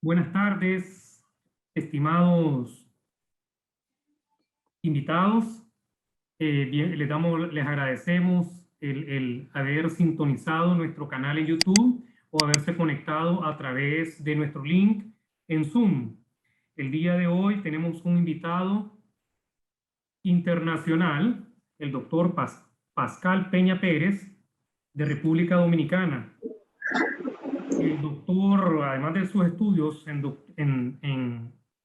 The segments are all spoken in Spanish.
Buenas tardes, estimados invitados. Les agradecemos el haber sintonizado nuestro canal en YouTube o haberse conectado a través de nuestro link en Zoom. El día de hoy tenemos un invitado internacional, el doctor Pascal Peña Pérez, de República Dominicana. El doctor, además de sus estudios en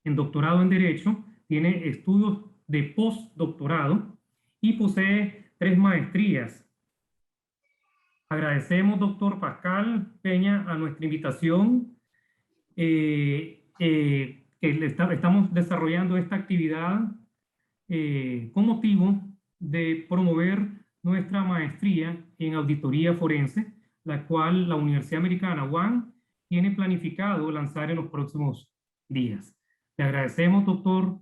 doctorado en Derecho, tiene estudios de postdoctorado y posee 3 maestrías. Agradecemos, doctor Pascal Peña, a nuestra invitación. Estamos desarrollando esta actividad con motivo de promover nuestra maestría en auditoría forense, la cual la Universidad Americana UAM tiene planificado lanzar en los próximos días. Le agradecemos, doctor,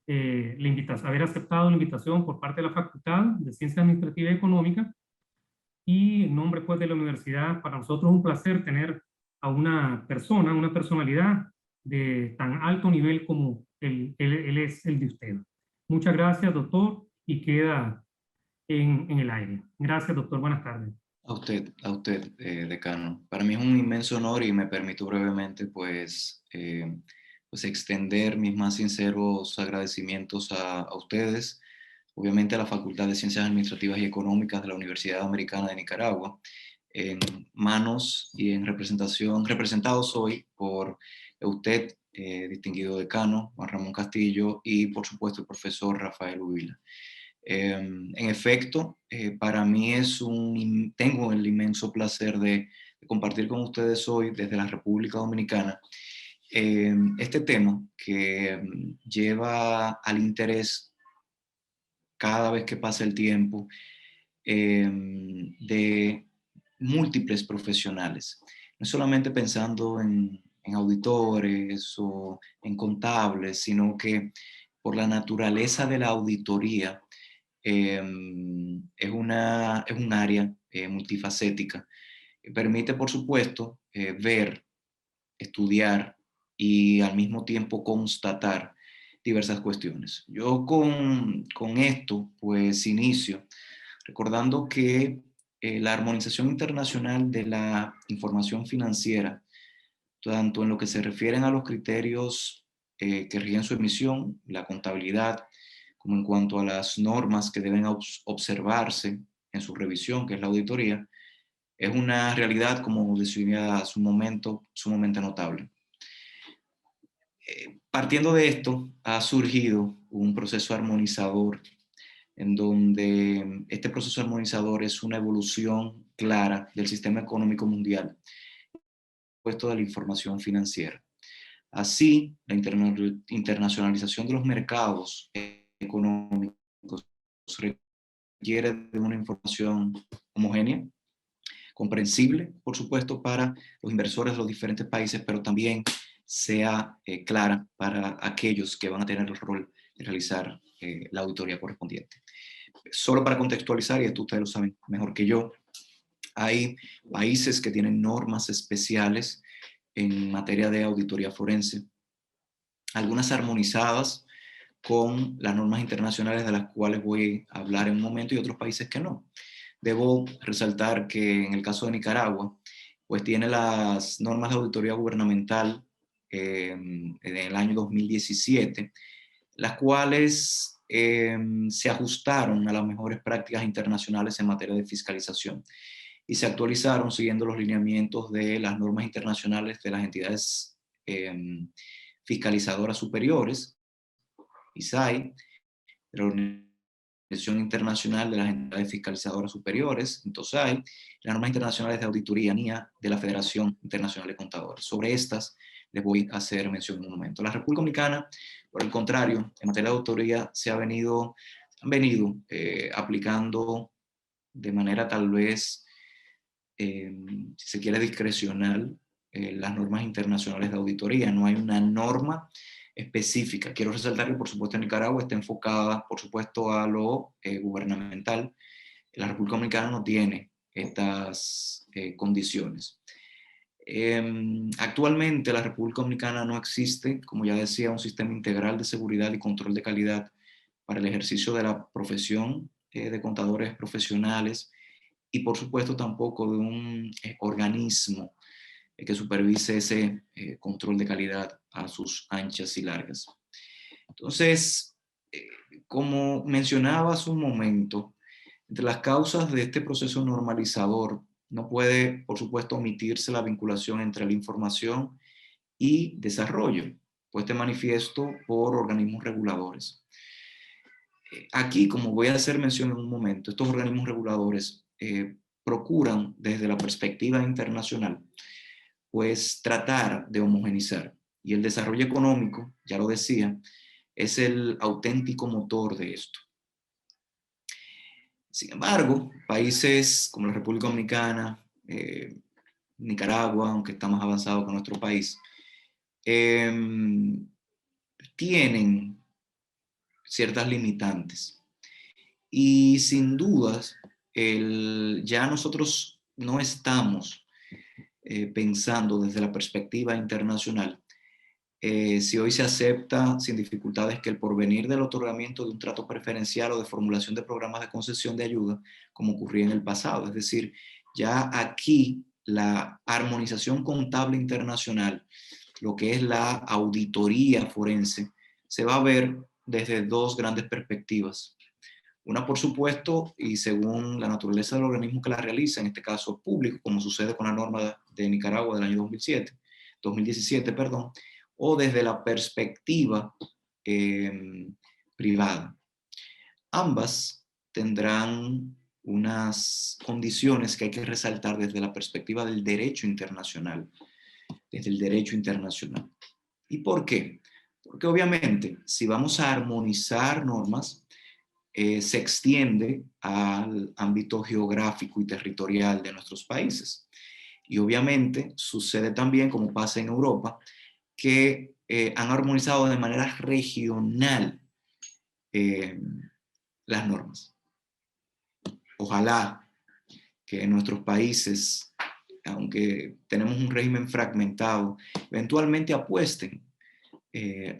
haber aceptado la invitación por parte de la Facultad de Ciencias Administrativas y Económicas, y en nombre pues de la universidad, para nosotros es un placer tener a una persona, una personalidad de tan alto nivel como él es el de usted. Muchas gracias, doctor, y queda en el aire. Gracias, doctor. Buenas tardes. A usted, decano. Para mí es un inmenso honor y me permito brevemente, pues extender mis más sinceros agradecimientos a ustedes, obviamente a la Facultad de Ciencias Administrativas y Económicas de la Universidad Americana de Nicaragua, en manos y en representados hoy por usted, distinguido decano, Juan Ramón Castillo, y por supuesto el profesor Rafael Uvila. En efecto, para mí tengo el inmenso placer de compartir con ustedes hoy desde la República Dominicana este tema que lleva al interés cada vez que pasa el tiempo de múltiples profesionales. No solamente pensando en auditores o en contables, sino que por la naturaleza de la auditoría, es un área multifacética. Permite, por supuesto, ver, estudiar y al mismo tiempo constatar diversas cuestiones. Yo con esto, pues inicio recordando que la armonización internacional de la información financiera, tanto en lo que se refieren a los criterios que rigen su emisión, la contabilidad, como en cuanto a las normas que deben observarse en su revisión, que es la auditoría, es una realidad, como decía hace un momento, sumamente notable. Partiendo de esto, ha surgido un proceso armonizador en donde este proceso armonizador es una evolución clara del sistema económico mundial, puesto de la información financiera. Así, la internacionalización de los mercados económicos requiere de una información homogénea, comprensible, por supuesto, para los inversores de los diferentes países, pero también sea clara para aquellos que van a tener el rol de realizar la auditoría correspondiente. Solo para contextualizar, y esto ustedes lo saben mejor que yo, hay países que tienen normas especiales en materia de auditoría forense, algunas armonizadas con las normas internacionales de las cuales voy a hablar en un momento, y otros países que no. Debo resaltar que en el caso de Nicaragua, pues tiene las normas de auditoría gubernamental en el año 2017, las cuales se ajustaron a las mejores prácticas internacionales en materia de fiscalización y se actualizaron siguiendo los lineamientos de las normas internacionales de las entidades fiscalizadoras superiores, ISAI, de la Organización Internacional de las Entidades Fiscalizadoras Superiores, INTOSAI, las normas internacionales de auditoría, NIA, de la Federación Internacional de Contadores. Sobre estas les voy a hacer mención en un momento. La República Dominicana, por el contrario, en materia de auditoría han venido aplicando de manera tal vez, si se quiere, discrecional, las normas internacionales de auditoría. No hay una norma específica. Quiero resaltar que, por supuesto, en Nicaragua está enfocada, por supuesto, a lo gubernamental. La República Dominicana no tiene estas condiciones. Actualmente la República Dominicana no existe, como ya decía, un sistema integral de seguridad y control de calidad para el ejercicio de la profesión de contadores profesionales y por supuesto tampoco de un organismo que supervise ese control de calidad a sus anchas y largas. Entonces, como mencionaba hace un momento, entre las causas de este proceso normalizador no puede, por supuesto, omitirse la vinculación entre la información y desarrollo, puesto de manifiesto por organismos reguladores. Aquí, como voy a hacer mención en un momento, estos organismos reguladores procuran desde la perspectiva internacional, pues tratar de homogenizar. Y el desarrollo económico, ya lo decía, es el auténtico motor de esto. Sin embargo, países como la República Dominicana, Nicaragua, aunque está más avanzado que nuestro país, tienen ciertas limitantes. Y sin dudas, ya nosotros no estamos pensando desde la perspectiva internacional. Si hoy se acepta sin dificultades que el porvenir del otorgamiento de un trato preferencial o de formulación de programas de concesión de ayuda, como ocurría en el pasado. Es decir, ya aquí la armonización contable internacional, lo que es la auditoría forense, se va a ver desde dos grandes perspectivas. Una, por supuesto, y según la naturaleza del organismo que la realiza, en este caso público, como sucede con la norma de Nicaragua del año 2017, o desde la perspectiva privada. Ambas tendrán unas condiciones que hay que resaltar desde la perspectiva del derecho internacional, desde el derecho internacional. ¿Y por qué? Porque obviamente, si vamos a armonizar normas, se extiende al ámbito geográfico y territorial de nuestros países. Y obviamente sucede también, como pasa en Europa, que han armonizado de manera regional las normas. Ojalá que en nuestros países, aunque tenemos un régimen fragmentado, eventualmente apuesten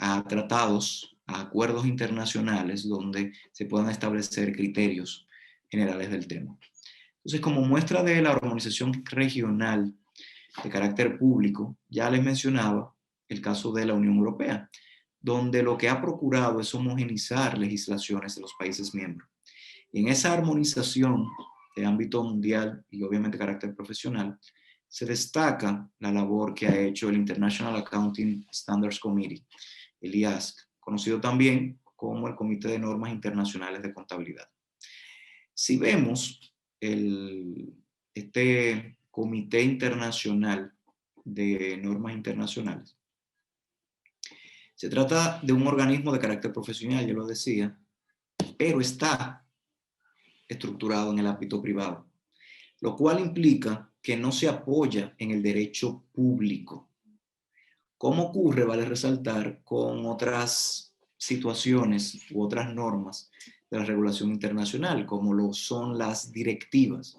a tratados, a acuerdos internacionales donde se puedan establecer criterios generales del tema. Entonces, como muestra de la armonización regional de carácter público, ya les mencionaba el caso de la Unión Europea, donde lo que ha procurado es homogenizar legislaciones de los países miembros. Y en esa armonización de ámbito mundial y obviamente carácter profesional, se destaca la labor que ha hecho el International Accounting Standards Committee, el IASC, conocido también como el Comité de Normas Internacionales de Contabilidad. Si vemos este Comité Internacional de Normas Internacionales, se trata de un organismo de carácter profesional, ya lo decía, pero está estructurado en el ámbito privado, lo cual implica que no se apoya en el derecho público. Como ocurre, vale resaltar, con otras situaciones u otras normas de la regulación internacional, como lo son las directivas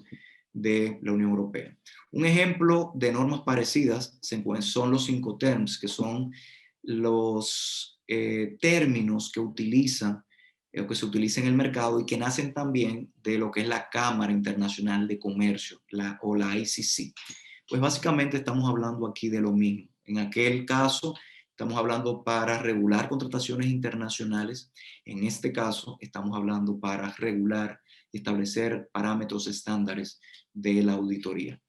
de la Unión Europea. Un ejemplo de normas parecidas son los Incoterms, que son los términos que utilizan o que se utilizan en el mercado y que nacen también de lo que es la Cámara Internacional de Comercio, o la ICC. Pues básicamente estamos hablando aquí de lo mismo. En aquel caso, estamos hablando para regular contrataciones internacionales. En este caso, estamos hablando para regular y establecer parámetros estándares de la auditoría.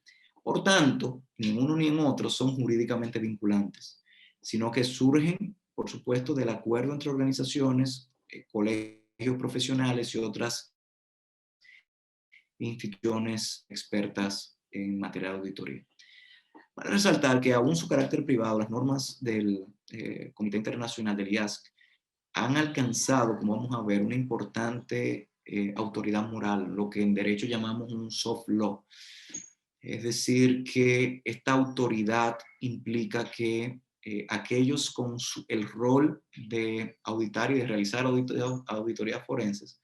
Por tanto, ni uno ni en otro son jurídicamente vinculantes, sino que surgen, por supuesto, del acuerdo entre organizaciones, colegios profesionales y otras instituciones expertas en materia de auditoría. Para resaltar que aún su carácter privado, las normas del Comité Internacional del IASC han alcanzado, como vamos a ver, una importante autoridad moral, lo que en derecho llamamos un soft law. Es decir, que esta autoridad implica que aquellos con el rol de auditar y de realizar auditorías forenses,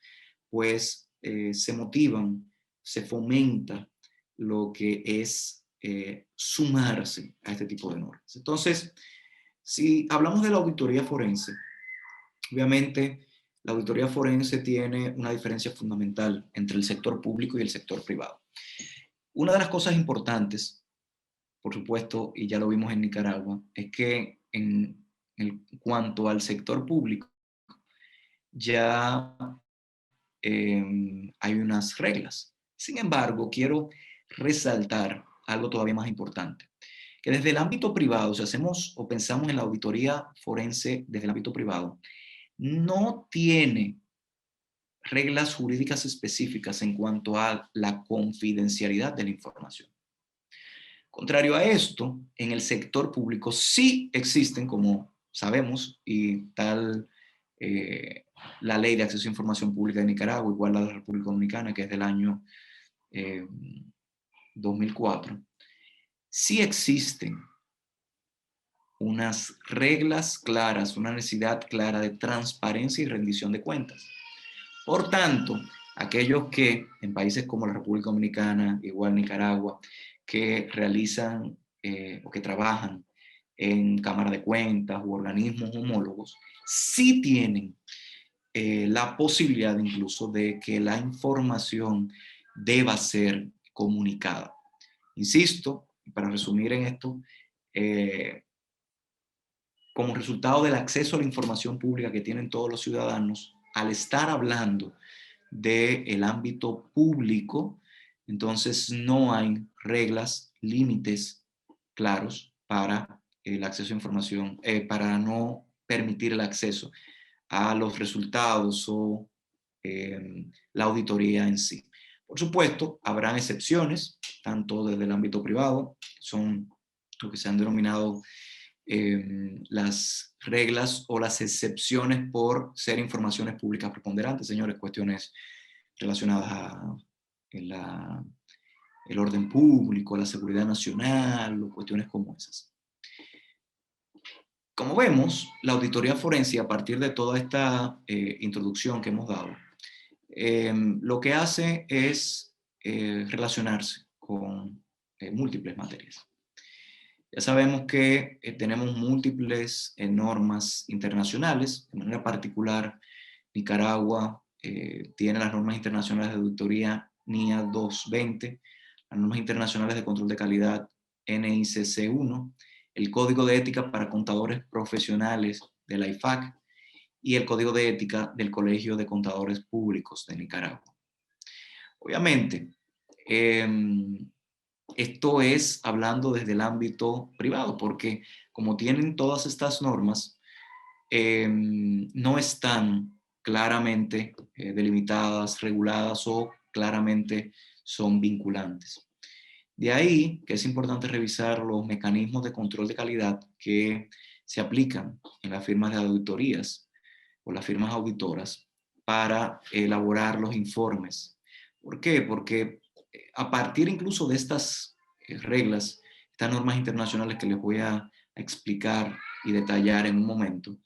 pues se motivan, se fomenta lo que es sumarse a este tipo de normas. Entonces, si hablamos de la auditoría forense, obviamente la auditoría forense tiene una diferencia fundamental entre el sector público y el sector privado. Una de las cosas importantes, por supuesto, y ya lo vimos en Nicaragua, es que en cuanto al sector público, ya hay unas reglas. Sin embargo, quiero resaltar algo todavía más importante, que desde el ámbito privado, si hacemos o pensamos en la auditoría forense desde el ámbito privado, no tiene reglas jurídicas específicas en cuanto a la confidencialidad de la información. Contrario a esto, en el sector público sí existen, como sabemos, y tal la Ley de Acceso a Información Pública de Nicaragua, igual la de la República Dominicana, que es del año 2004, sí existen unas reglas claras, una necesidad clara de transparencia y rendición de cuentas. Por tanto, aquellos que en países como la República Dominicana, igual Nicaragua, que realizan o que trabajan en cámara de cuentas u organismos homólogos, sí tienen la posibilidad incluso de que la información deba ser comunicada. Insisto, para resumir en esto, como resultado del acceso a la información pública que tienen todos los ciudadanos, al estar hablando del ámbito público, entonces no hay reglas, límites claros para el acceso a información, para no permitir el acceso a los resultados o la auditoría en sí. Por supuesto, habrán excepciones, tanto desde el ámbito privado, son lo que se han denominado las reglas o las excepciones por ser informaciones públicas preponderantes, señores, cuestiones relacionadas a el orden público, la seguridad nacional, o cuestiones como esas. Como vemos, la auditoría forense, a partir de toda esta introducción que hemos dado, lo que hace es relacionarse con múltiples materias. Ya sabemos que tenemos múltiples normas internacionales. De manera particular, Nicaragua tiene las normas internacionales de auditoría NIA 220, las normas internacionales de control de calidad NICC 1, el Código de Ética para Contadores Profesionales de la IFAC y el Código de Ética del Colegio de Contadores Públicos de Nicaragua. Obviamente, esto es hablando desde el ámbito privado, porque como tienen todas estas normas, no están claramente delimitadas, reguladas o claramente son vinculantes. De ahí que es importante revisar los mecanismos de control de calidad que se aplican en las firmas de auditorías o las firmas auditoras para elaborar los informes. ¿Por qué? Porque a partir incluso de estas reglas, estas normas internacionales que les voy a explicar y detallar en un momento,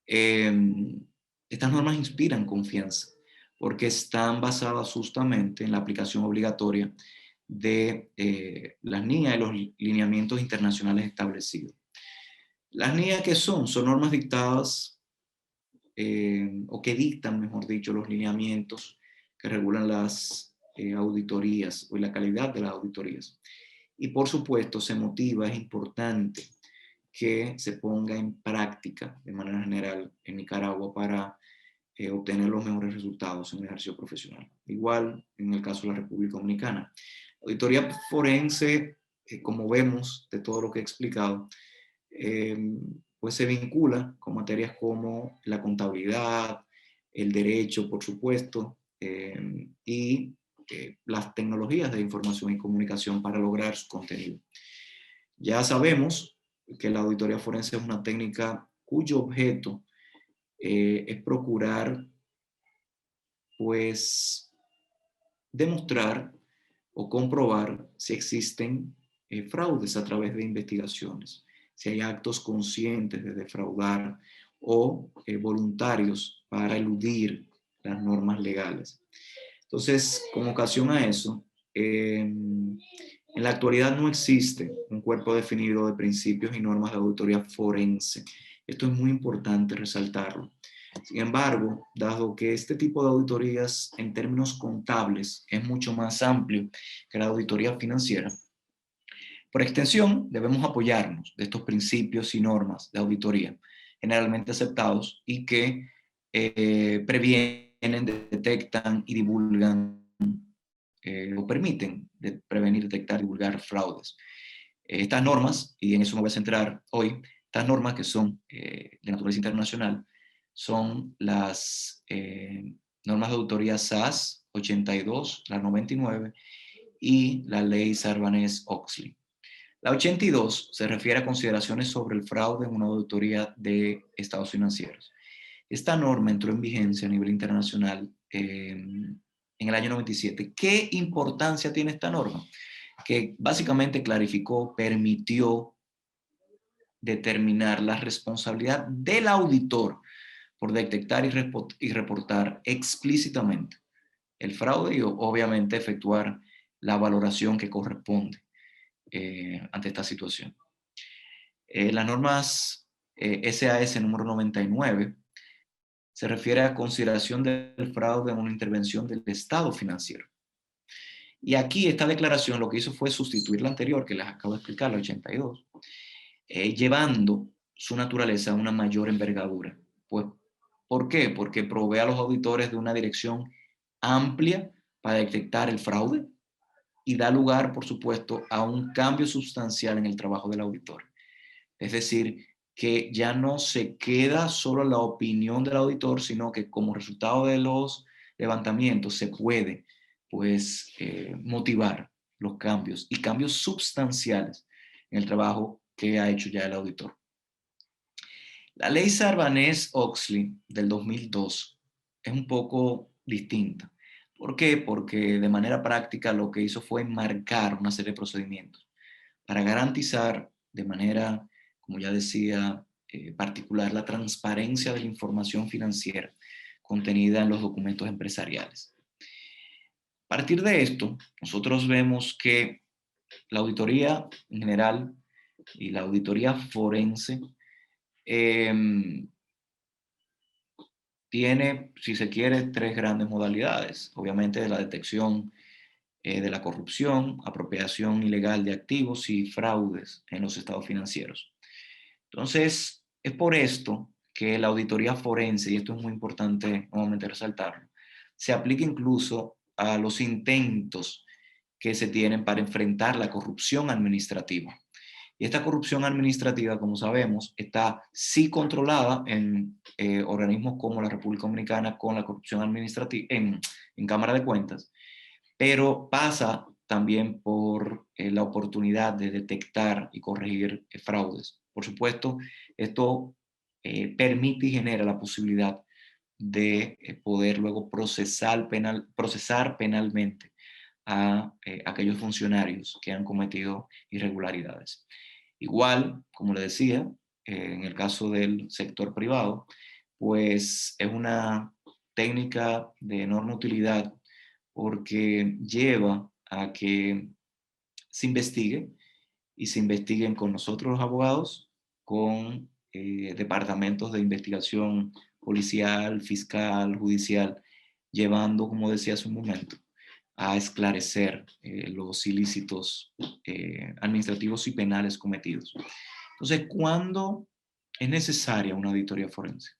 estas normas inspiran confianza porque están basadas justamente en la aplicación obligatoria de las NIA y los lineamientos internacionales establecidos. Las NIA, ¿qué son? Son normas dictadas o que dictan, mejor dicho, los lineamientos que regulan las auditorías o la calidad de las auditorías. Y por supuesto se motiva, es importante que se ponga en práctica de manera general en Nicaragua para obtener los mejores resultados en el ejercicio profesional. Igual en el caso de la República Dominicana. Auditoría forense, como vemos de todo lo que he explicado, pues se vincula con materias como la contabilidad, el derecho, por supuesto, y las tecnologías de información y comunicación para lograr su contenido. Ya sabemos que la auditoría forense es una técnica cuyo objeto es procurar, pues, demostrar o comprobar si existen fraudes a través de investigaciones, si hay actos conscientes de defraudar o voluntarios para eludir las normas legales. Entonces, con ocasión a eso, En la actualidad no existe un cuerpo definido de principios y normas de auditoría forense. Esto es muy importante resaltarlo. Sin embargo, dado que este tipo de auditorías en términos contables es mucho más amplio que la auditoría financiera, por extensión debemos apoyarnos de estos principios y normas de auditoría generalmente aceptados y que previenen, detectan y divulgan o permiten prevenir, detectar y divulgar fraudes. Estas normas, y en eso me voy a centrar hoy, estas normas que son de naturaleza internacional, son las normas de auditoría SAS 82, la 99 y la ley Sarbanes-Oxley. La 82 se refiere a consideraciones sobre el fraude en una auditoría de estados financieros. Esta norma entró en vigencia a nivel internacional en el año 97. ¿Qué importancia tiene esta norma? Que básicamente clarificó, permitió determinar la responsabilidad del auditor por detectar y reportar explícitamente el fraude y obviamente efectuar la valoración que corresponde ante esta situación. Las normas SAS número 99 se refiere a consideración del fraude en una intervención del Estado financiero. Y aquí esta declaración lo que hizo fue sustituir la anterior, que les acabo de explicar, la 82, llevando su naturaleza a una mayor envergadura. Pues, ¿por qué? Porque provee a los auditores de una dirección amplia para detectar el fraude y da lugar, por supuesto, a un cambio sustancial en el trabajo del auditor. Es decir, que ya no se queda solo la opinión del auditor, sino que como resultado de los levantamientos se puede, pues, motivar los cambios y cambios sustanciales en el trabajo que ha hecho ya el auditor. La ley Sarbanes-Oxley del 2002 es un poco distinta. ¿Por qué? Porque de manera práctica lo que hizo fue marcar una serie de procedimientos para garantizar de manera, como ya decía, particular la transparencia de la información financiera contenida en los documentos empresariales. A partir de esto, nosotros vemos que la auditoría en general y la auditoría forense tiene, si se quiere, tres grandes modalidades. Obviamente de la detección de la corrupción, apropiación ilegal de activos y fraudes en los estados financieros. Entonces, es por esto que la auditoría forense, y esto es muy importante nuevamente resaltarlo, se aplica incluso a los intentos que se tienen para enfrentar la corrupción administrativa. Y esta corrupción administrativa, como sabemos, está sí controlada en organismos como la República Dominicana con la corrupción administrativa, en Cámara de Cuentas, pero pasa también por la oportunidad de detectar y corregir fraudes. Por supuesto, esto permite y genera la posibilidad de poder luego procesar penalmente a aquellos funcionarios que han cometido irregularidades. Igual, como le decía, en el caso del sector privado, pues es una técnica de enorme utilidad porque lleva a que se investigue y se investiguen con nosotros los abogados, con departamentos de investigación policial, fiscal, judicial, llevando, como decía hace un momento, a esclarecer los ilícitos administrativos y penales cometidos. Entonces, ¿cuándo es necesaria una auditoría forense?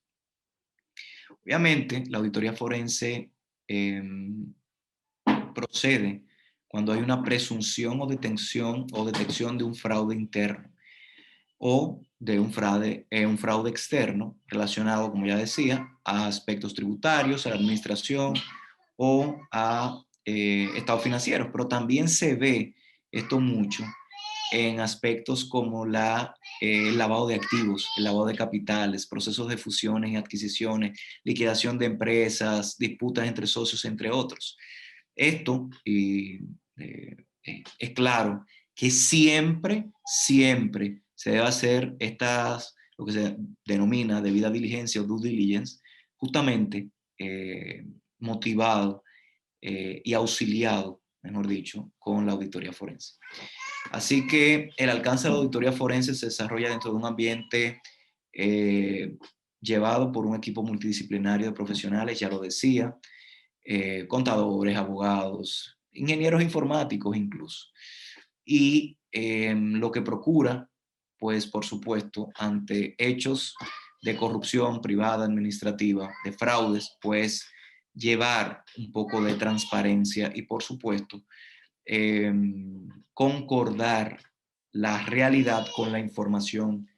Obviamente, la auditoría forense procede cuando hay una presunción o detección de un fraude interno o de un fraude externo relacionado, como ya decía, a aspectos tributarios, a la administración o a estados financieros. Pero también se ve esto mucho en aspectos como el lavado de activos, el lavado de capitales, procesos de fusiones y adquisiciones, liquidación de empresas, disputas entre socios, entre otros. Esto es claro que siempre se debe hacer lo que se denomina debida diligencia o due diligence, justamente motivado y auxiliado mejor dicho, con la auditoría forense. Así que el alcance de la auditoría forense se desarrolla dentro de un ambiente llevado por un equipo multidisciplinario de profesionales, ya lo decía, contadores, abogados, ingenieros informáticos incluso. Y lo que procura, pues por supuesto, ante hechos de corrupción privada, administrativa, de fraudes, pues llevar un poco de transparencia y por supuesto concordar la realidad con la información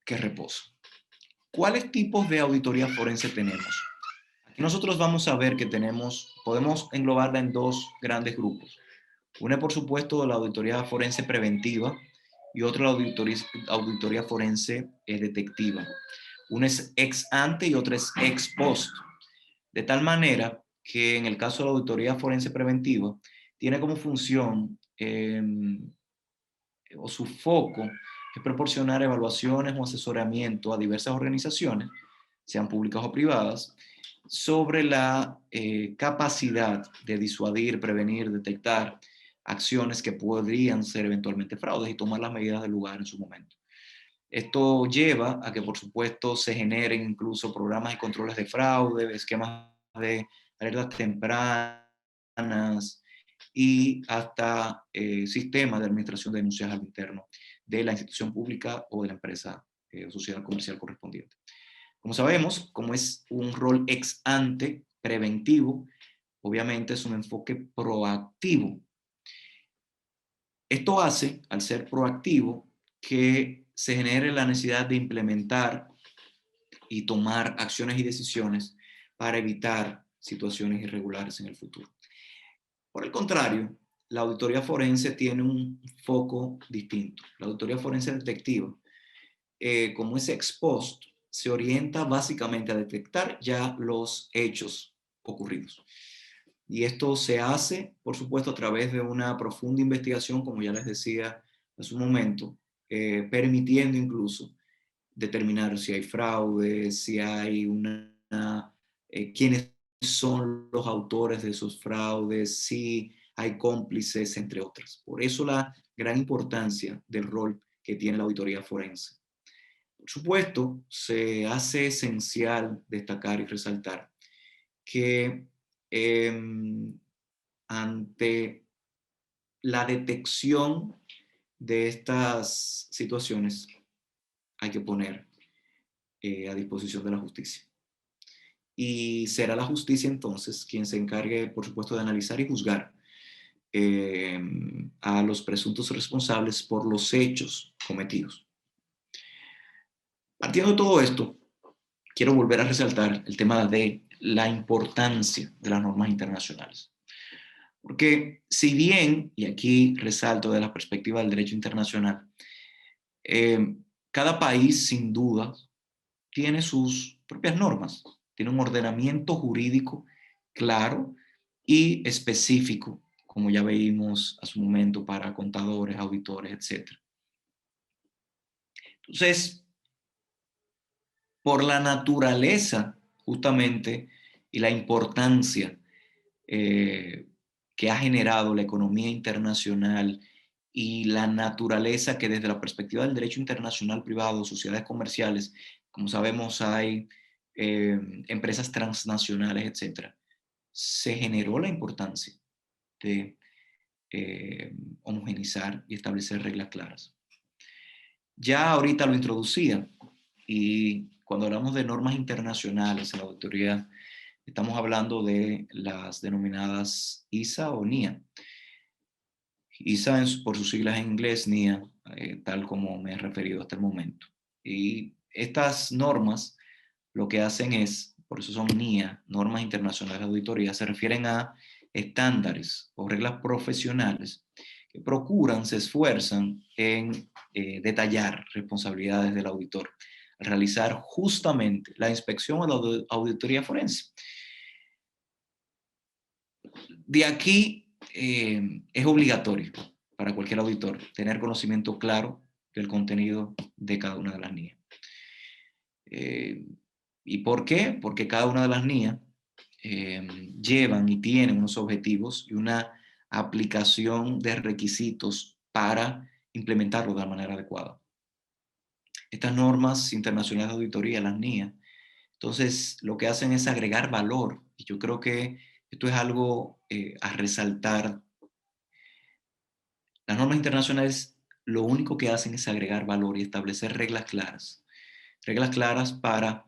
que reposa. ¿Cuáles tipos de auditoría forense tenemos? Aquí nosotros vamos a ver que podemos englobarla en dos grandes grupos. Una, por supuesto, la auditoría forense preventiva y otra la auditoría forense detectiva. Una es ex ante y otra es ex post. De tal manera que en el caso de la auditoría forense preventiva, tiene como función o su foco es proporcionar evaluaciones o asesoramiento a diversas organizaciones, sean públicas o privadas, sobre la capacidad de disuadir, prevenir, detectar acciones que podrían ser eventualmente fraudes y tomar las medidas del lugar en su momento. Esto lleva a que, por supuesto, se generen incluso programas y controles de fraude, esquemas de alertas tempranas y hasta sistemas de administración de denuncias al interno de la institución pública o de la empresa o sociedad comercial correspondiente. Como sabemos, como es un rol ex ante preventivo, obviamente es un enfoque proactivo. Esto hace, al ser proactivo, que se genere la necesidad de implementar y tomar acciones y decisiones para evitar situaciones irregulares en el futuro. Por el contrario, la auditoría forense tiene un foco distinto. La auditoría forense detectiva, como es ex post, se orienta básicamente a detectar ya los hechos ocurridos. Y esto se hace, por supuesto, a través de una profunda investigación, como ya les decía hace un momento, permitiendo incluso determinar si hay fraude, si hay quiénes son los autores de esos fraudes, si hay cómplices, entre otras. Por eso la gran importancia del rol que tiene la auditoría forense. Por supuesto, se hace esencial destacar y resaltar que ante la detección de estas situaciones hay que poner a disposición de la justicia. Y será la justicia entonces quien se encargue, por supuesto, de analizar y juzgar a los presuntos responsables por los hechos cometidos. Partiendo de todo esto, quiero volver a resaltar el tema de la importancia de las normas internacionales. Porque si bien, y aquí resalto de la perspectiva del derecho internacional, cada país sin duda tiene sus propias normas, tiene un ordenamiento jurídico claro y específico, como ya veímos a su momento para contadores, auditores, etc. Entonces, por la naturaleza justamente y la importancia que ha generado la economía internacional y la naturaleza que desde la perspectiva del derecho internacional privado, sociedades comerciales, como sabemos hay empresas transnacionales, etcétera, se generó la importancia de homogeneizar y establecer reglas claras. Ya ahorita lo introducía y cuando hablamos de normas internacionales en la auditoría estamos hablando de las denominadas ISA o NIA. ISA por sus siglas en inglés, NIA, tal como me he referido hasta el momento. Y estas normas lo que hacen es, por eso son NIA, normas internacionales de auditoría, se refieren a estándares o reglas profesionales que procuran, se esfuerzan en detallar responsabilidades del auditor, al realizar justamente la inspección o la auditoría forense. De aquí es obligatorio para cualquier auditor tener conocimiento claro del contenido de cada una de las NIA. ¿Y por qué? Porque cada una de las NIA llevan y tienen unos objetivos y una aplicación de requisitos para implementarlo de la manera adecuada. Estas normas internacionales de auditoría, las NIA, entonces lo que hacen es agregar valor, y yo creo que esto es algo a resaltar. Las normas internacionales lo único que hacen es agregar valor y establecer reglas claras para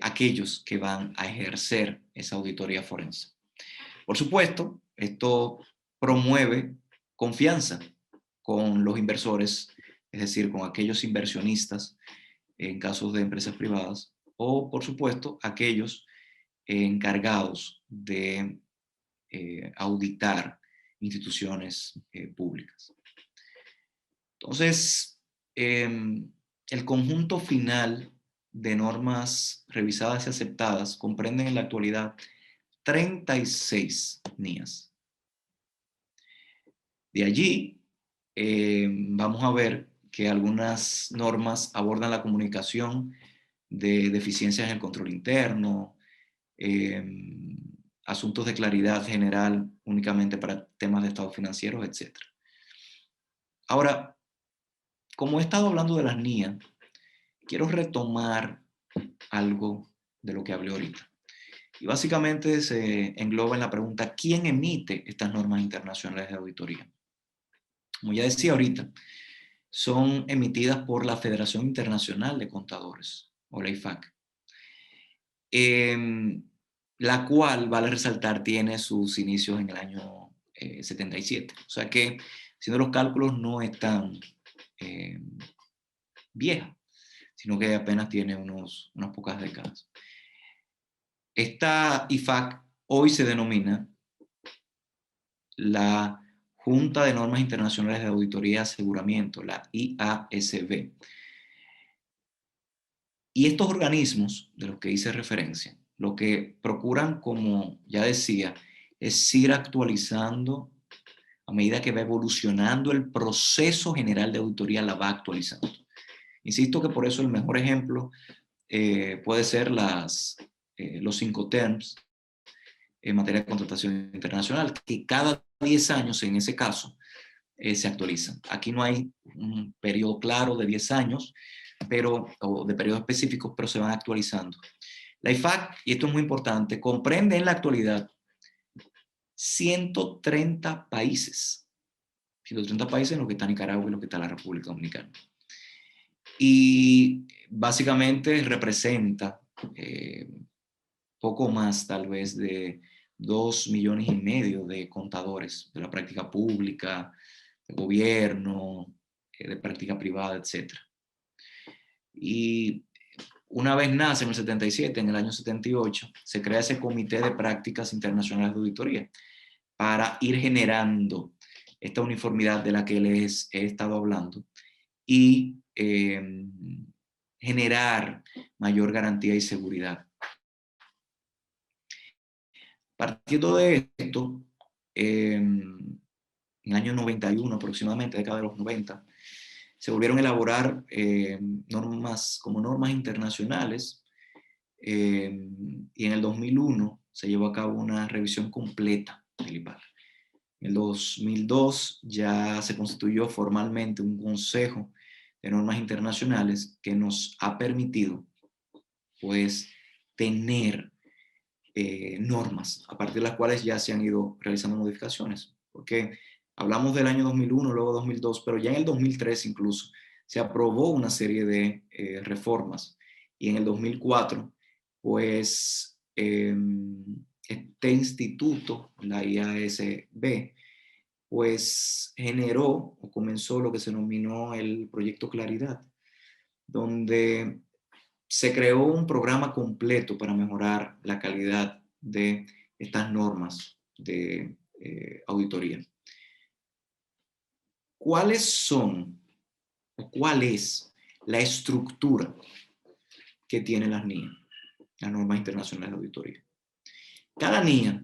aquellos que van a ejercer esa auditoría forense. Por supuesto, esto promueve confianza con los inversores, es decir, con aquellos inversionistas en casos de empresas privadas, o por supuesto, aquellos encargados de auditar instituciones públicas. Entonces, el conjunto final de normas revisadas y aceptadas comprenden en la actualidad 36 NIAs. De allí, vamos a ver que algunas normas abordan la comunicación de deficiencias en el control interno, asuntos de claridad general únicamente para temas de estados financieros, etc. Ahora, como he estado hablando de las NIA, quiero retomar algo de lo que hablé ahorita. Y básicamente se engloba en la pregunta, ¿quién emite estas normas internacionales de auditoría? Como ya decía ahorita, son emitidas por la Federación Internacional de Contadores, o la IFAC, la cual, vale resaltar, tiene sus inicios en el año 77. O sea que, haciendo los cálculos, no es tan vieja, sino que apenas tiene unas pocas décadas. Esta IFAC hoy se denomina la Junta de Normas Internacionales de Auditoría y Aseguramiento, la IASB. Y estos organismos de los que hice referencia, lo que procuran, como ya decía, es ir actualizando a medida que va evolucionando el proceso general de auditoría, la va actualizando. Insisto que por eso el mejor ejemplo puede ser los 5 terms en materia de contratación internacional, que cada 10 años en ese caso se actualizan. Aquí no hay un periodo claro de 10 años, o de periodos específicos, pero se van actualizando. La IFAC, y esto es muy importante, comprende en la actualidad 130 países. 130 países en los que está Nicaragua y en los que está la República Dominicana. Y básicamente representa poco más tal vez de 2,5 millones de contadores de la práctica pública, de gobierno, de práctica privada, etc. Y una vez nace en el 77, en el año 78, se crea ese Comité de Prácticas Internacionales de Auditoría para ir generando esta uniformidad de la que les he estado hablando y generar mayor garantía y seguridad. Partiendo de esto, en el año 91 aproximadamente, década de los 90, se volvieron a elaborar normas como normas internacionales y en el 2001 se llevó a cabo una revisión completa del IPAR. En el 2002 ya se constituyó formalmente un consejo de normas internacionales que nos ha permitido pues tener normas a partir de las cuales ya se han ido realizando modificaciones, porque hablamos del año 2001, luego 2002, pero ya en el 2003 incluso se aprobó una serie de reformas y en el 2004 pues este instituto, la IASB, pues generó o comenzó lo que se denominó el Proyecto Claridad, donde se creó un programa completo para mejorar la calidad de estas normas de auditoría. ¿Cuáles son o cuál es la estructura que tienen las NIA, las normas internacionales de auditoría? Cada NIA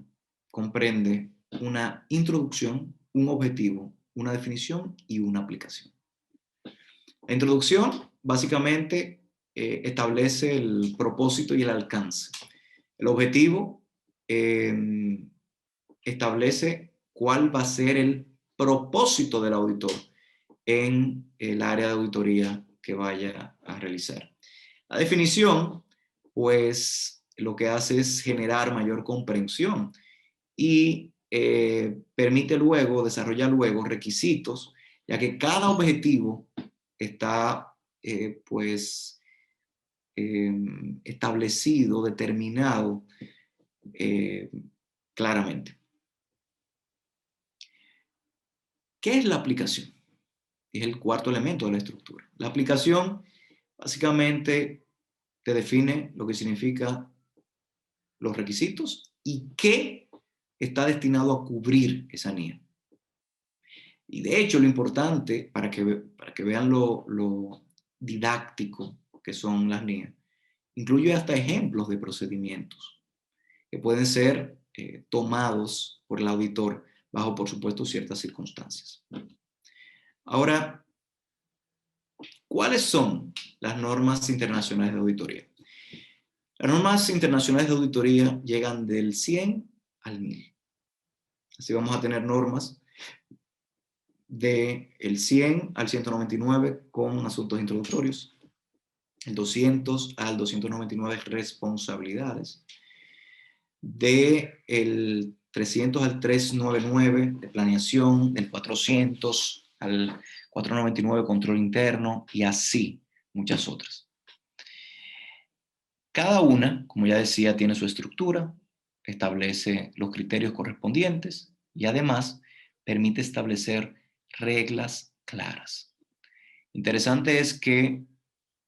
comprende una introducción, un objetivo, una definición y una aplicación. La introducción básicamente establece el propósito y el alcance. El objetivo establece cuál va a ser el propósito del auditor en el área de auditoría que vaya a realizar. La definición, pues, lo que hace es generar mayor comprensión y desarrollar luego requisitos, ya que cada objetivo está, pues, establecido, determinado claramente. ¿Qué es la aplicación? Es el cuarto elemento de la estructura. La aplicación básicamente te define lo que significa los requisitos y qué está destinado a cubrir esa NIA. Y de hecho, lo importante, para que vean lo didáctico que son las NIA, incluye hasta ejemplos de procedimientos que pueden ser tomados por el auditor bajo, por supuesto, ciertas circunstancias. Ahora, ¿cuáles son las normas internacionales de auditoría? Las normas internacionales de auditoría llegan del 100 al 1000. Así vamos a tener normas del 100 al 199 con asuntos introductorios, el 200 al 299 responsabilidades, del 300 al 399 de planeación, del 400 al 499 control interno y así muchas otras. Cada una, como ya decía, tiene su estructura, establece los criterios correspondientes y además permite establecer reglas claras. Interesante es que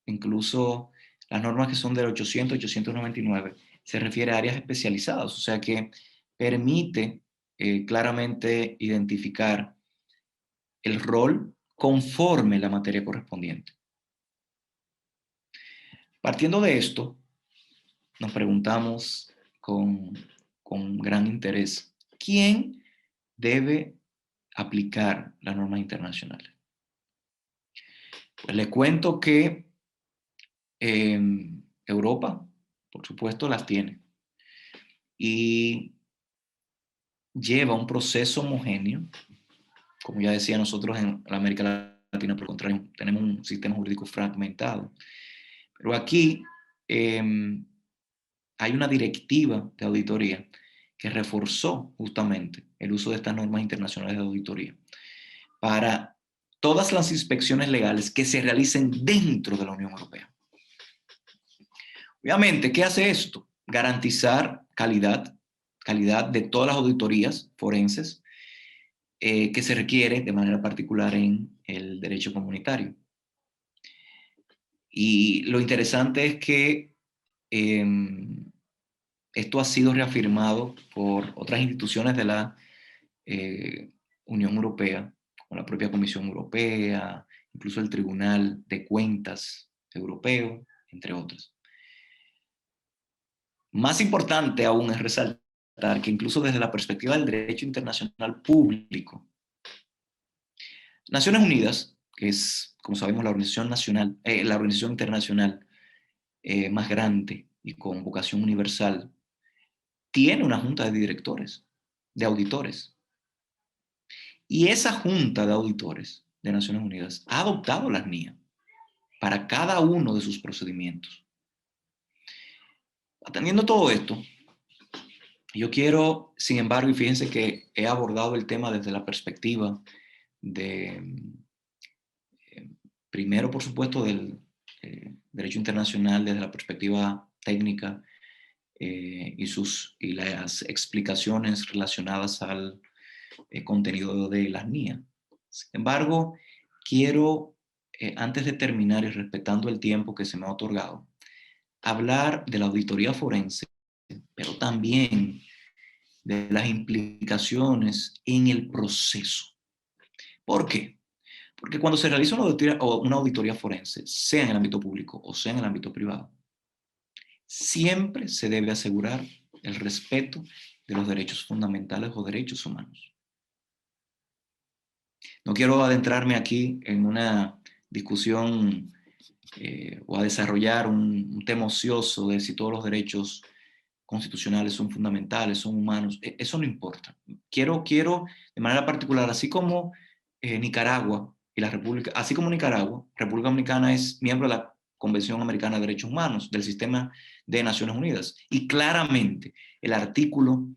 incluso las normas que son del 800 899 se refiere a áreas especializadas, o sea que permite claramente identificar el rol conforme la materia correspondiente. Partiendo de esto, nos preguntamos con gran interés, ¿quién debe aplicar las normas internacionales? Pues les cuento que Europa, por supuesto, las tiene y lleva un proceso homogéneo. Como ya decía, nosotros en la América Latina, por el contrario, tenemos un sistema jurídico fragmentado. Pero aquí hay una directiva de auditoría que reforzó justamente el uso de estas normas internacionales de auditoría para todas las inspecciones legales que se realicen dentro de la Unión Europea. Obviamente, ¿qué hace esto? Garantizar calidad de todas las auditorías forenses que se requiere de manera particular en el derecho comunitario. Y lo interesante es que esto ha sido reafirmado por otras instituciones de la Unión Europea, como la propia Comisión Europea, incluso el Tribunal de Cuentas Europeo, entre otras. Más importante aún es resaltar que incluso desde la perspectiva del derecho internacional público, Naciones Unidas, que es, como sabemos, la organización internacional más grande y con vocación universal, tiene una junta de directores, de auditores. Y esa junta de auditores de Naciones Unidas ha adoptado las NIA para cada uno de sus procedimientos. Atendiendo todo esto, yo quiero, sin embargo, y fíjense que he abordado el tema desde la perspectiva de, primero, por supuesto, del derecho internacional, desde la perspectiva técnica y las explicaciones relacionadas al contenido de las NIA. Sin embargo, quiero, antes de terminar y respetando el tiempo que se me ha otorgado, hablar de la auditoría forense, pero también de las implicaciones en el proceso. ¿Por qué? Porque cuando se realiza una auditoría forense, sea en el ámbito público o sea en el ámbito privado, siempre se debe asegurar el respeto de los derechos fundamentales o derechos humanos. No quiero adentrarme aquí en una discusión o a desarrollar un tema ocioso de si todos los derechos constitucionales, son fundamentales, son humanos. Eso no importa. Quiero de manera particular, así como Nicaragua y la República, así como Nicaragua, República Dominicana es miembro de la Convención Americana de Derechos Humanos, del sistema de Naciones Unidas. Y claramente el artículo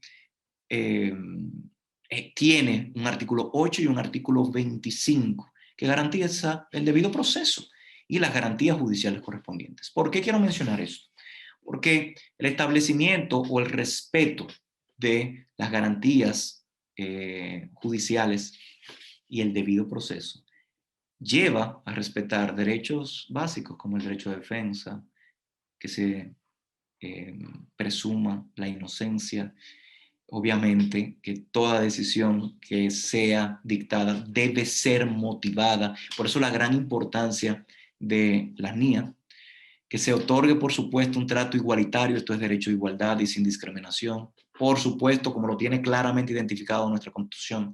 tiene un artículo 8 y un artículo 25 que garantiza el debido proceso y las garantías judiciales correspondientes. ¿Por qué quiero mencionar esto? Porque el establecimiento o el respeto de las garantías judiciales y el debido proceso lleva a respetar derechos básicos como el derecho de defensa, que se presuma la inocencia. Obviamente que toda decisión que sea dictada debe ser motivada. Por eso la gran importancia de las NIA, que se otorgue, por supuesto, un trato igualitario, esto es derecho de igualdad y sin discriminación. Por supuesto, como lo tiene claramente identificado nuestra Constitución,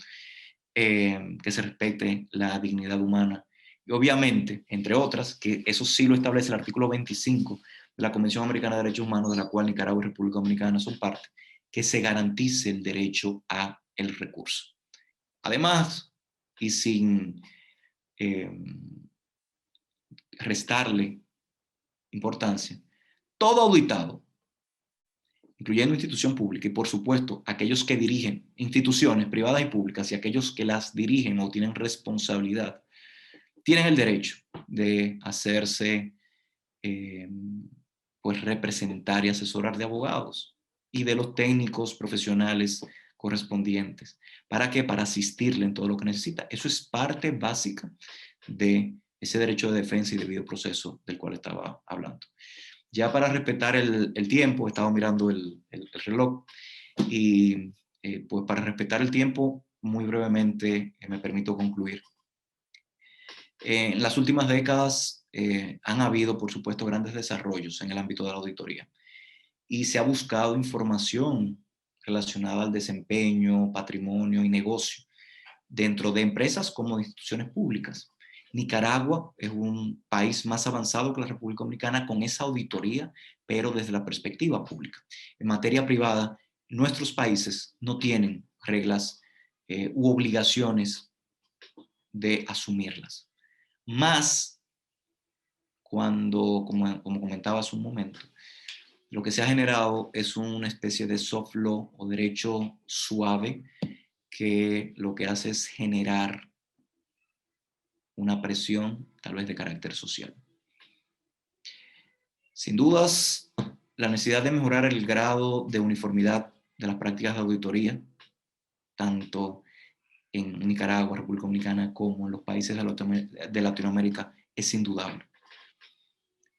que se respete la dignidad humana. Y obviamente, entre otras, que eso sí lo establece el artículo 25 de la Convención Americana de Derechos Humanos, de la cual Nicaragua y República Dominicana son parte, que se garantice el derecho a el recurso. Además, y sin restarle importancia, todo auditado, incluyendo institución pública y por supuesto aquellos que dirigen instituciones privadas y públicas y aquellos que las dirigen o tienen responsabilidad, tienen el derecho de hacerse pues representar y asesorar de abogados y de los técnicos profesionales correspondientes. ¿Para qué? Para asistirle en todo lo que necesita. Eso es parte básica de ese derecho de defensa y debido proceso del cual estaba hablando. Ya para respetar el tiempo, estaba mirando el reloj y pues para respetar el tiempo, muy brevemente me permito concluir. En las últimas décadas han habido, por supuesto, grandes desarrollos en el ámbito de la auditoría y se ha buscado información relacionada al desempeño, patrimonio y negocio dentro de empresas como de instituciones públicas. Nicaragua es un país más avanzado que la República Dominicana con esa auditoría, pero desde la perspectiva pública. En materia privada, nuestros países no tienen reglas u obligaciones de asumirlas. Más cuando, como comentaba hace un momento, lo que se ha generado es una especie de soft law o derecho suave que lo que hace es generar una presión tal vez de carácter social. Sin dudas, la necesidad de mejorar el grado de uniformidad de las prácticas de auditoría, tanto en Nicaragua, República Dominicana, como en los países de Latinoamérica, es indudable.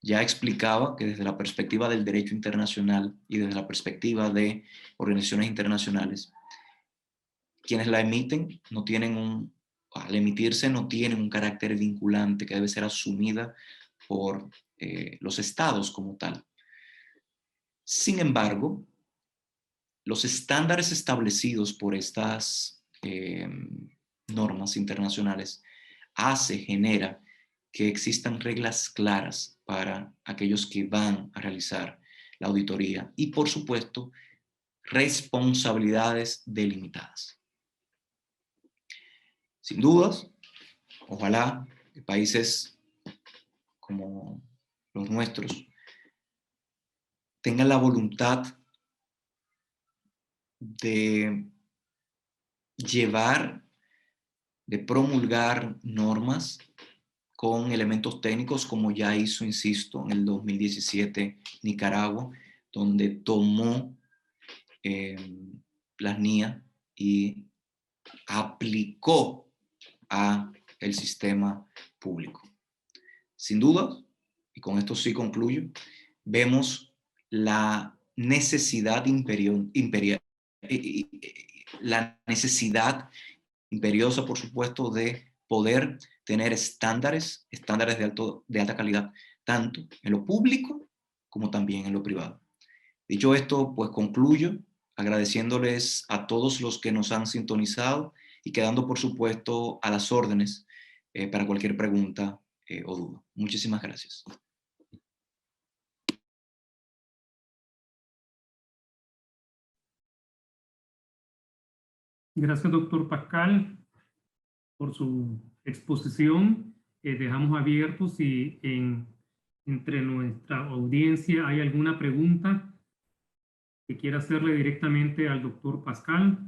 Ya explicaba que desde la perspectiva del derecho internacional y desde la perspectiva de organizaciones internacionales, quienes la emiten no tienen al emitirse no tienen un carácter vinculante que debe ser asumida por los estados como tal. Sin embargo, los estándares establecidos por estas normas internacionales genera que existan reglas claras para aquellos que van a realizar la auditoría y, por supuesto, responsabilidades delimitadas. Sin dudas, ojalá que países como los nuestros tengan la voluntad de llevar, de promulgar normas con elementos técnicos como ya hizo, insisto, en el 2017 Nicaragua, donde tomó las NIA y aplicó a el sistema público. Sin duda, y con esto sí concluyo, vemos la necesidad imperiosa, por supuesto, de poder tener estándares de alta calidad, tanto en lo público como también en lo privado. Dicho esto, pues concluyo agradeciéndoles a todos los que nos han sintonizado y quedando, por supuesto, a las órdenes para cualquier pregunta o duda. Muchísimas gracias. Gracias, doctor Pascal, por su exposición. Dejamos abierto si entre nuestra audiencia hay alguna pregunta que quiera hacerle directamente al doctor Pascal.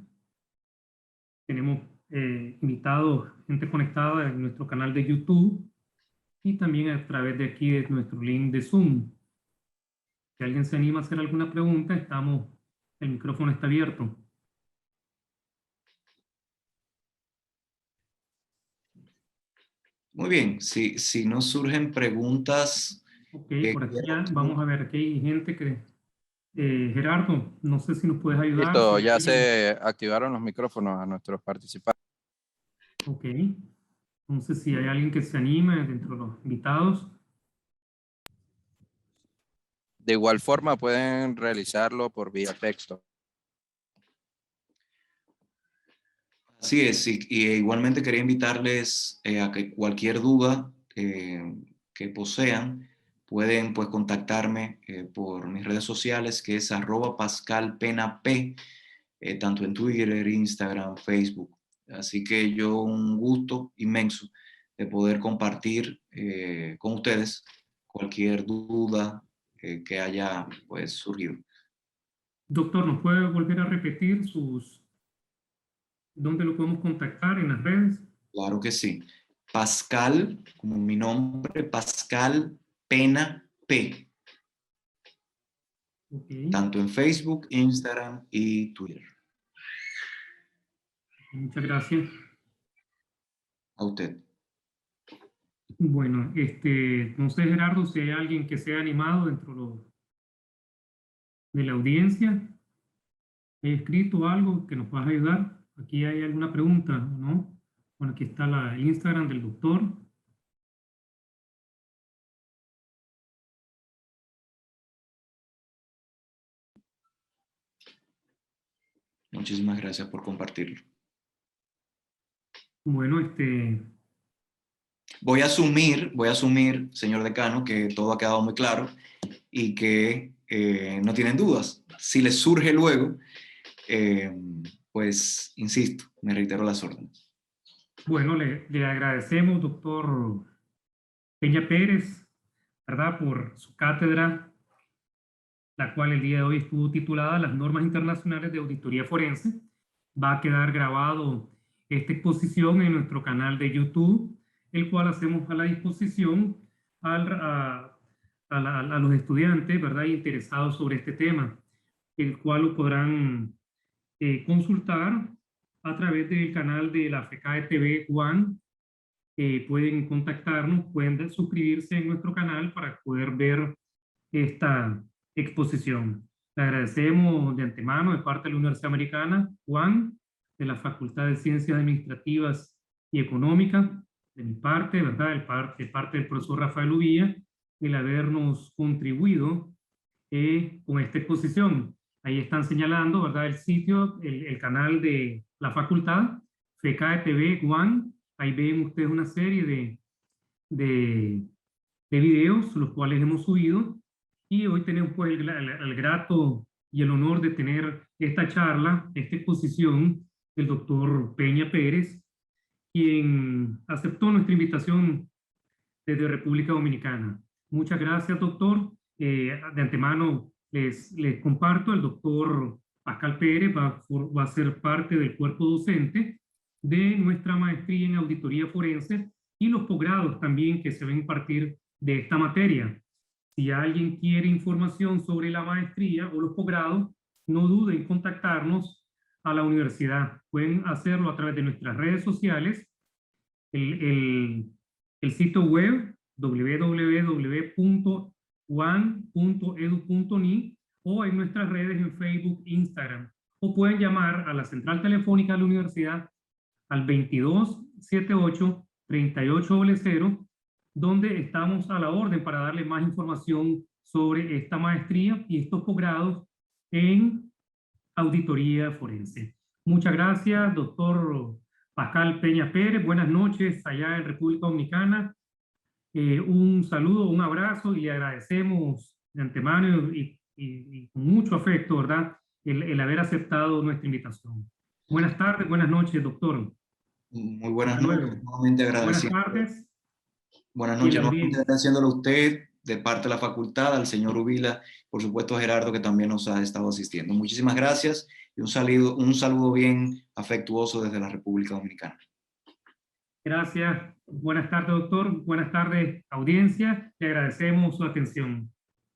Tenemos invitados, gente conectada en nuestro canal de YouTube y también a través de aquí de nuestro link de Zoom. Si alguien se anima a hacer alguna pregunta, el micrófono está abierto. Muy bien, si no surgen preguntas... Ok, por aquí ya vamos a ver, aquí hay gente que... Gerardo, no sé si nos puedes ayudar. Listo, Si ya alguien... se activaron los micrófonos a nuestros participantes. Ok, entonces si hay alguien que se anime dentro de los invitados. De igual forma pueden realizarlo por vía texto. Así es, y igualmente quería invitarles a que cualquier duda que posean, pueden pues contactarme por mis redes sociales, que es @pascalpenap, tanto en Twitter, Instagram, Facebook. Así que yo un gusto inmenso de poder compartir con ustedes cualquier duda que haya pues surgido. Doctor, ¿nos puede volver a repetir dónde lo podemos contactar en las redes? Claro que sí. Pascal, como mi nombre, Pascal Pena P. Okay. Tanto en Facebook, Instagram y Twitter. Muchas gracias. A usted. Bueno, no sé, Gerardo, si hay alguien que sea animado de la audiencia, he escrito algo que nos pueda ayudar. Aquí hay alguna pregunta, ¿no? Bueno, aquí está el Instagram del doctor. Muchísimas gracias por compartirlo. Bueno, voy a asumir, señor decano, que todo ha quedado muy claro y que no tienen dudas. Si les surge luego, pues, insisto, me reitero las órdenes. Bueno, le agradecemos, doctor Peña Pérez, ¿verdad?, por su cátedra, la cual el día de hoy estuvo titulada Las normas internacionales de auditoría forense. Va a quedar grabado esta exposición en nuestro canal de YouTube, el cual hacemos a la disposición a los estudiantes, ¿verdad?, interesados sobre este tema, el cual lo podrán consultar a través del canal de la FECAE TV One. Pueden contactarnos, pueden suscribirse en nuestro canal para poder ver esta exposición. Le agradecemos de antemano de parte de la Universidad Americana, Juan, de la Facultad de Ciencias Administrativas y Económicas, de mi parte, ¿verdad?, de parte del profesor Rafael Uvilla, el habernos contribuido con esta exposición. Ahí están señalando, ¿verdad?, el sitio, el canal de la facultad, FECAE TV One. Ahí ven ustedes una serie de videos, los cuales hemos subido, y hoy tenemos pues el grato y el honor de tener esta charla, esta exposición del doctor Peña Pérez, quien aceptó nuestra invitación desde República Dominicana. Muchas gracias, doctor. De antemano les comparto, el doctor Pascal Pérez va a ser parte del cuerpo docente de nuestra maestría en auditoría forense y los posgrados también que se van a impartir de esta materia. Si alguien quiere información sobre la maestría o los posgrados, no duden en contactarnos a la universidad. Pueden hacerlo a través de nuestras redes sociales, el sitio web www.uan.edu.ni o en nuestras redes en Facebook, Instagram. O pueden llamar a la central telefónica de la universidad al 2278-3800, donde estamos a la orden para darle más información sobre esta maestría y estos posgrados en auditoría forense. Muchas gracias, doctor Pascal Peña Pérez. Buenas noches allá en República Dominicana. Un saludo, un abrazo y le agradecemos de antemano y con mucho afecto, ¿verdad?, el haber aceptado nuestra invitación. Buenas tardes, buenas noches, doctor. Muy buenas Hasta luego. noches, nuevamente Buenas agradeciendo. tardes. Buenas Y noches, la nuevamente audiencia. agradeciéndole a usted de parte de la facultad, al señor Uvila, por supuesto a Gerardo que también nos ha estado asistiendo. Muchísimas gracias y un saludo bien afectuoso desde la República Dominicana. Gracias. Buenas tardes, doctor. Buenas tardes, audiencia. Le agradecemos su atención.